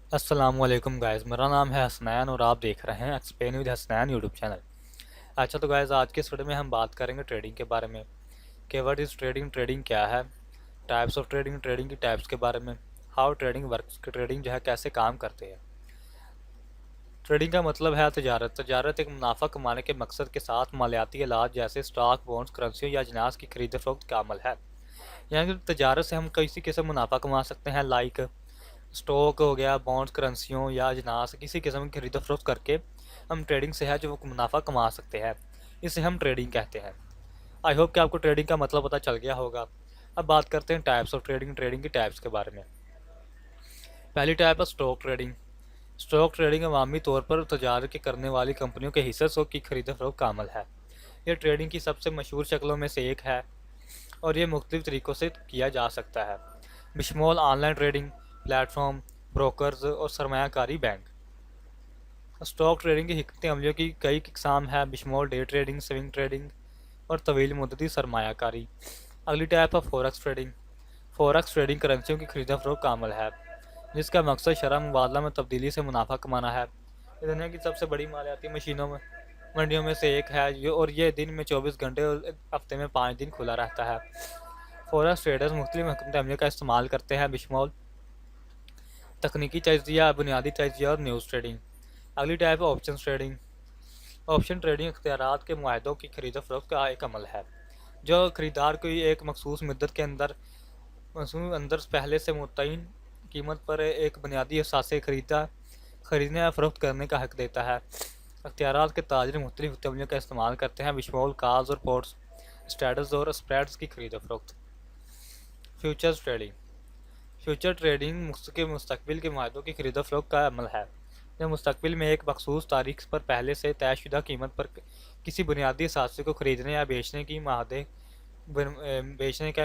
अस्सलाम वालेकुम गाइस, मेरा नाम है हसनैन और आप देख रहे हैं explain with Hasnain YouTube channel. अच्छा तो गाइस, आज के इस वीडियो में हम बात करेंगे ट्रेडिंग के बारे में कि व्हाट इज़ ट्रेडिंग, ट्रेडिंग क्या है, टाइप्स ऑफ ट्रेडिंग, ट्रेडिंग की टाइप्स के बारे में, हाउ ट्रेडिंग वर्क्स, ट्रेडिंग जो है कैसे काम करते हैं। ट्रेडिंग का मतलब है तजारत। तजारत एक मुनाफा कमाने के मकसद के साथ मालियाती आलात जैसे स्टॉक, बॉन्ड्स, करेंसी या अजनास की खरीद फरोख्त का अमल है। यानी कि तजारत से हम किसी किस्म मुनाफा कमा सकते हैं, लाइक स्टॉक हो गया, बॉन्ड्स, करेंसियों या अजनास किसी किस्म की खरीद फरोख्त करके हम ट्रेडिंग से है जो वो मुनाफा कमा सकते हैं। इसे हम ट्रेडिंग कहते हैं। आई होप कि आपको ट्रेडिंग का मतलब पता चल गया होगा। अब बात करते हैं टाइप्स ऑफ ट्रेडिंग, ट्रेडिंग की टाइप्स के बारे में। पहली टाइप है स्टॉक ट्रेडिंग। स्टॉक ट्रेडिंग अवामी तौर पर तजारत की करने वाली कंपनियों के हिस्सों की खरीद फरोख्त का अमल है। यह ट्रेडिंग की सबसे मशहूर शक्लों में से एक है और ये मुख्तलिफ तरीक़ों से किया जा सकता है, बशमूल ऑनलाइन ट्रेडिंग प्लेटफॉर्म, ब्रोकर्स और सरमायाकारी बैंक। स्टॉक ट्रेडिंग की हिकमत अमलियों की कई इकसाम है, बशमूल डे ट्रेडिंग, स्विंग ट्रेडिंग और तवील मुद्दती सरमायाकारी। अगली टाइप है फॉरेक्स ट्रेडिंग। फॉरेक्स ट्रेडिंग करेंसियों की खरीदा फरोख्त का अमल है जिसका मकसद शरह मुबादला में तब्दीली से मुनाफा कमाना है। ये दुनिया की सबसे बड़ी मालियाती मशीनों में मंडियों में से एक है और ये दिन में 24 घंटे और हफ्ते में 5 दिन खुला रहता है। फॉरेक्स ट्रेडर्स मुख्तलिफ हिकमत अमलियों का इस्तेमाल करते हैं, बशमूल तकनीकी तजिया, बुनियादी तजिया और न्यूज़ ट्रेडिंग। अगली टाइप है ऑप्शन ट्रेडिंग। ऑप्शन ट्रेडिंग इख्तियारात के मुआहदों की खरीद फरोख्त का एक अमल है जो खरीदार को एक मखसूस मुद्दत के अंदर पहले से मुतय्यन कीमत पर एक बुनियादी असासे खरीदने या फरोख्त करने का हक देता है। अख्तियारात के ताजर मुख्तलिफ तमलियों का इस्तेमाल करते हैं, बशमूल कॉल्स और पोर्ट्स, स्टेटस और स्प्रेड्स की खरीद फरोख्त। Futures trading. फ्यूचर ट्रेडिंग के मुस्तकबिल के माहदों की खरीद फरोख्त का अमल है जो मुस्तकबिल में एक मखसूस तारीख पर पहले से तयशुदा कीमत पर किसी बुनियादी असासे को खरीदने या बेचने के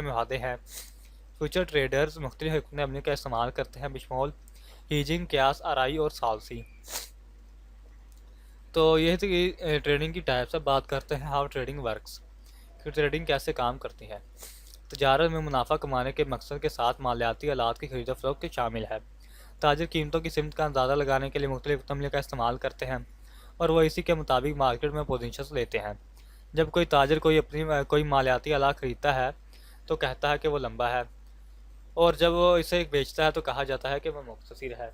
मुआहदे हैं। फ्यूचर ट्रेडर्स मुख्तलिफ हिकमत अमली का इस्तेमाल करते हैं, बशमूल हीजिंग, क्यास, आरई और सालसी। तो ये थी ट्रेडिंग की टाइप्स। अब बात करते हैं हाउ ट्रेडिंग वर्क्स, कि ट्रेडिंग कैसे काम करती है। तजारत में मुनाफा कमाने के मकसद के साथ मालियाती आलात की खरीद फरोख्त शामिल है। ताजर कीमतों की सिमत का अंदाज़ा लगाने के लिए मुख्तलिफ तमले का इस्तेमाल करते हैं और वह इसी के मुताबिक मार्केट में पोजीशंस लेते हैं। जब कोई ताजर कोई मालियाती आला खरीदता है तो कहता है कि वो लंबा है, और जब वो इसे बेचता है तो कहा जाता है कि वह मुख्तसर है।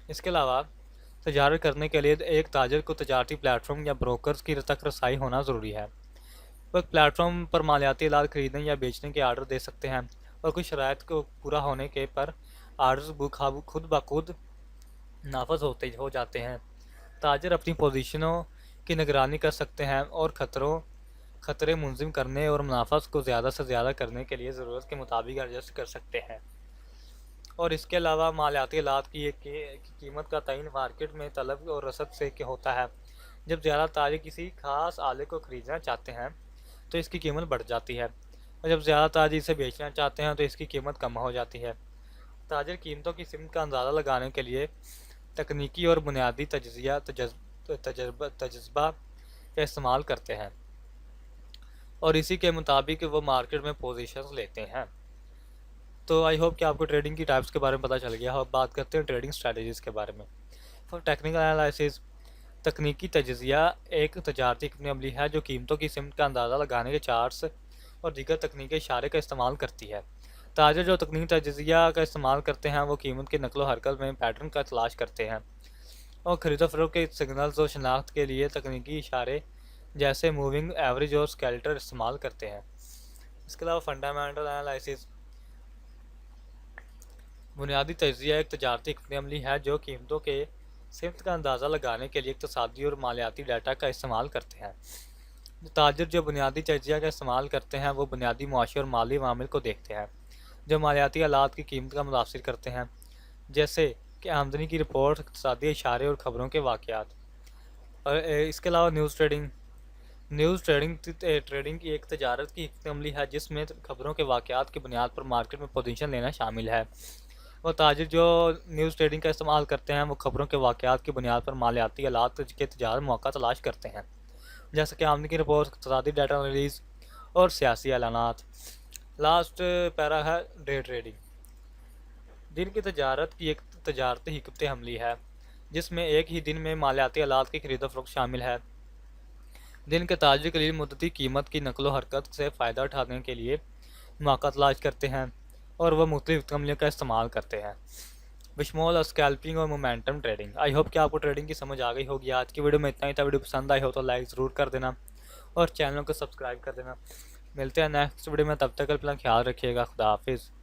इसके अलावा तजारत करने के लिए एक ताजर को तजारती प्लेटफॉर्म या ब्रोकर्स की तक रसाई होना ज़रूरी है। वह प्लेटफॉर्म पर मालियाती आलात खरीदने या बेचने के आर्डर दे सकते हैं और कुछ शराइत को पूरा होने के पर आर्डर्स खुद ब खुद नाफज हो जाते हैं। ताजर अपनी पोजीशनों की निगरानी कर सकते हैं और खतरे मुंजिम करने और मुनाफा को ज़्यादा से ज़्यादा करने के लिए ज़रूरत के मुताबिक एडजस्ट कर सकते हैं। और इसके अलावा मालियाती आलात की कीमत का तयन मार्केट में तलब और रसद से होता है। जब ज़्यादा ताजर किसी खास आले को ख़रीदना चाहते हैं तो इसकी कीमत बढ़ जाती है, और जब ज़्यादा ताजर इसे बेचना चाहते हैं तो इसकी कीमत कम हो जाती है। ताजर कीमतों की सिमत का अंदाज़ा लगाने के लिए तकनीकी और बुनियादी तजर्बा का इस्तेमाल करते हैं और इसी के मुताबिक वो मार्केट में पोजीशंस लेते हैं। तो आई होप कि आपको ट्रेडिंग की टाइप्स के बारे में पता चल गया हो। अब बात करते हैं ट्रेडिंग स्ट्रैटेजीज़ के बारे में। फॉर टेक्निकल एनालिसिस, तकनीकी तजिया एक तजारती हिकमत अमली है जो कीमतों की सिमत का अंदाज़ा लगाने के चार्ट्स और दीगर तकनीकी इशारे का इस्तेमाल करती है। ताजर जो तकनीकी तजिया का इस्तेमाल करते हैं वो कीमत की नकलो हरकत में पैटर्न का तलाश करते हैं और खरीदो फरोख्त के सिग्नल्स और शनाख्त के लिए तकनीकी इशारे जैसे मूविंग एवरेज और स्केलेटर इस्तेमाल करते हैं। इसके अलावा फंडामेंटल एनालिसिस, बुनियादी तजिया एक तजारती हिकमत अमली है जो कीमतों के सिमत का अंदाज़ा लगाने के लिए इक़्तिसादी और मालियाती डाटा का इस्तेमाल करते हैं। ताजर जो बुनियादी तजिया का इस्तेमाल करते हैं वो बुनियादी मुआशी और माली मामिल को देखते हैं जो मालियाती आलात की कीमत का मुतासिर करते हैं, जैसे कि आमदनी की रिपोर्ट, इक़्तिसादी इशारे और ख़बरों के वाक़यात। और इसके अलावा न्यूज़ ट्रेडिंग की एक तजारत की हिकमत अमली है जिसमें ख़बरों के वाक़यात की बुनियाद पर मार्केट में पोजीशन लेना शामिल है। वो ताजिर जो न्यूज़ ट्रेडिंग का इस्तेमाल करते हैं वो ख़बरों के वाक़यात की बुनियाद पर मालियाती आलात के तजारत मौका तलाश करते हैं, जैसे कि आमदनी की रिपोर्ट, इक़्तिसादी डाटा रिलीज़ और सियासी ऐलानात। लास्ट पैरा है डे ट्रेडिंग। दिन की तजारत की एक तजारती हिकमत अमली है जिसमें एक ही दिन में मालियाती आलात की खरीद फरोख्त शामिल है। दिन के ताजिर कलील मुद्दती कीमत की नकलो हरकत से फ़ायदा उठाने के लिए मौका तलाश करते हैं और वह मुख्तलिफ अमलियों का इस्तेमाल करते हैं बशमूल स्कैल्पिंग और मोमेंटम ट्रेडिंग। आई होप कि आपको ट्रेडिंग की समझ आ गई होगी। आज की वीडियो में इतना ही था। वीडियो पसंद आई हो तो लाइक ज़रूर कर देना और चैनल को सब्सक्राइब कर देना। मिलते हैं नेक्स्ट वीडियो में, तब तक अपना ख्याल रखिएगा। खुदा हाफिज़।